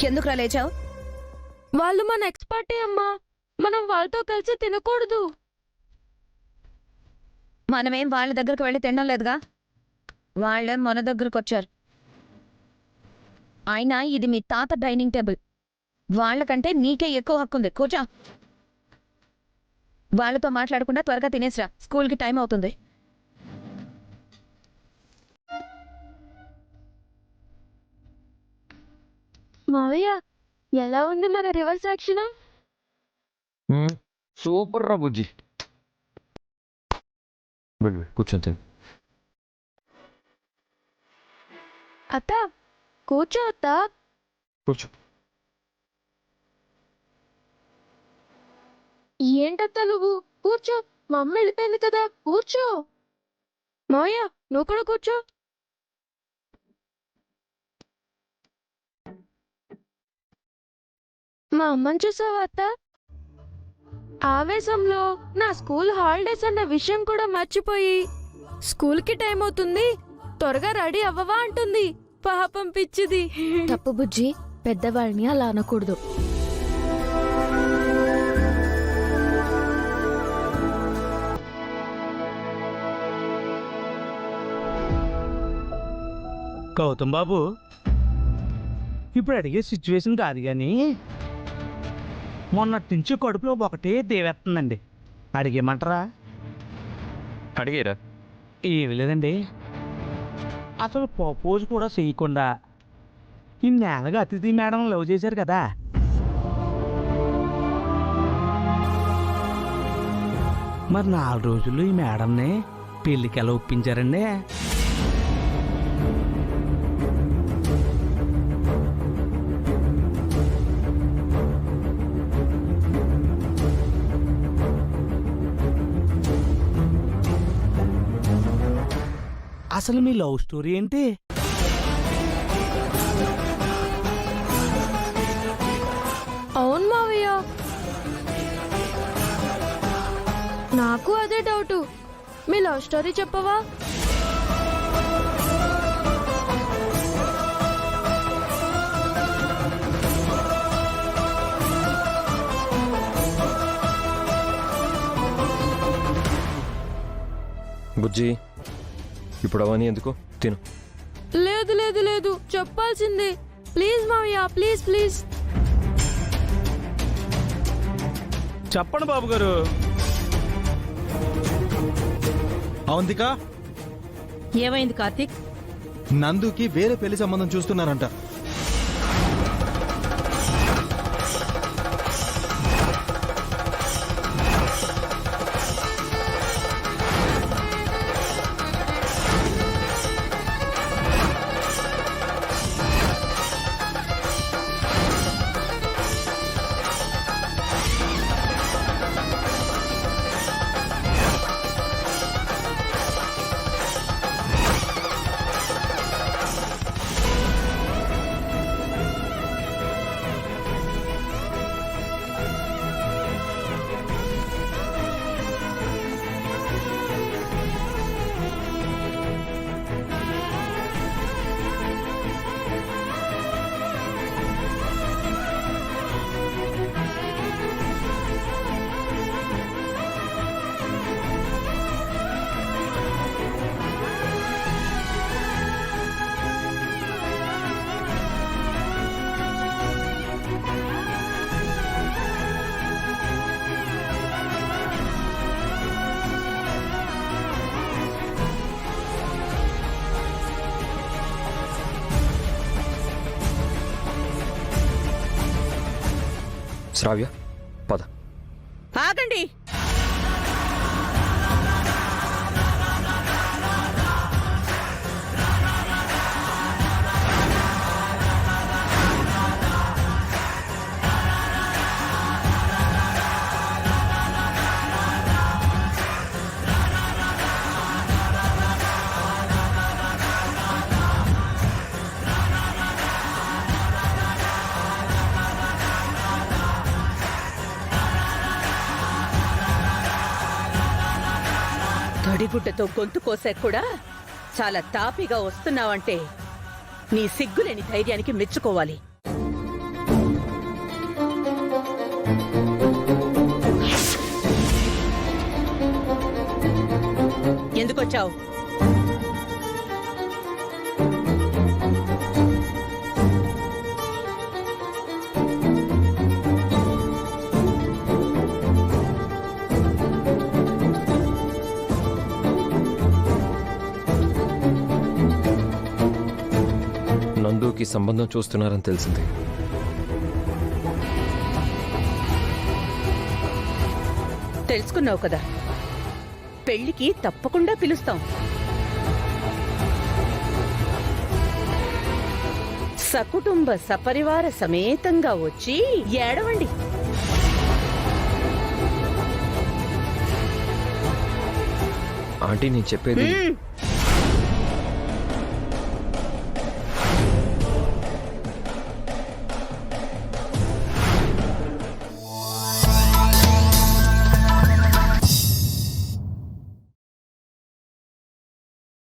ఎందుకు లేచావు? వాళ్ళు మన ఎక్స్పర్టే అమ్మా, మనం వాళ్ళతో కలిసి తినకూడదు. మనమేం వాళ్ళ దగ్గరకు వెళ్ళి తినడం లేదుగా, వాళ్ళే మన దగ్గరకు వచ్చారు. అయినా ఇది మీ తాత డైనింగ్ టేబుల్, వాళ్ళకంటే నీకే ఎక్కువ హక్కు ఉంది. కూర్చో. వాళ్ళతో మాట్లాడకుండా త్వరగా తినేసిరా, స్కూల్కి టైం అవుతుంది. మావయ్య, ఎలా ఉంది మన రివర్స్ యాక్షన్? సూపర్ రా బుజ్జి. కూర్చొని అత్త కూర్చో. అత్త కూర్చో. ఏంటత్త నువ్వు? కూర్చో, మా అమ్మ వెళ్ళిపోయింది కదా, కూర్చో. మావయ్య నువ్వు కూడా కూర్చో. మా అమ్మని చూసావా అత్త? ఆవేశంలో నా స్కూల్ హాలిడేస్ అన్న విషయం కూడా మర్చిపోయి స్కూల్కి టైం అవుతుంది, త్వరగా రెడీ అవ్వవా అంటుంది. పాపం పిచ్చిది. తప్పు బుజ్జి, పెద్దవాళ్ళని అలా అనకూడదు. గౌతమ్ బాబు, ఇప్పుడు అడిగే సిచ్యువేషన్ కాదు కానీ మొన్నటి నుంచి కడుపులో ఒకటే దేవేస్తుందండి. అడిగేమంటారా? అడిగేరా? ఏమి లేదండి, అసలు ప్రపోజ్ కూడా చేయకుండా ఈ నేలగా అతిథి మేడం లవ్ చేశారు కదా, మరి 4 రోజుల్లో ఈ మేడంని పెళ్ళికి ఎలా ఒప్పించారండి? అసలు మీ లవ్ స్టోరీ ఏంటి? అవును మావయ్య, నాకు అదే డౌట్. మీ లవ్ స్టోరీ చెప్పవా? బుజ్జి, ఇప్పుడు అవన్నీ ఎందుకు? తిను. లేదు లేదు లేదు, చెప్పాల్సిందే. ప్లీజ్ మావయ్య, ప్లీజ్ ప్లీజ్. చెప్పండి బాబు గారు. అవంతిక, ఏమైంది కార్తీక్? నందుకి వేరే పెళ్లి సంబంధం చూస్తున్నారంట. శ్రావ్య, పద. ఆగండి. తడిగుడ్డతో గొంతు కోసాక కూడా చాలా తాపిగా వస్తున్నావంటే నీ సిగ్గులేని ధైర్యానికి మెచ్చుకోవాలి. ఎందుకొచ్చావు? నందుకి సంబంధం చూస్తున్నారని తెలిసింది. తెలుసుకున్నావు కదా, పెళ్లికి తప్పకుండా పిలుస్తాం. సకుటుంబ సపరివార సమేతంగా వచ్చి ఏడవండి. ఆంటీ నేను చెప్పేది మ్మ్.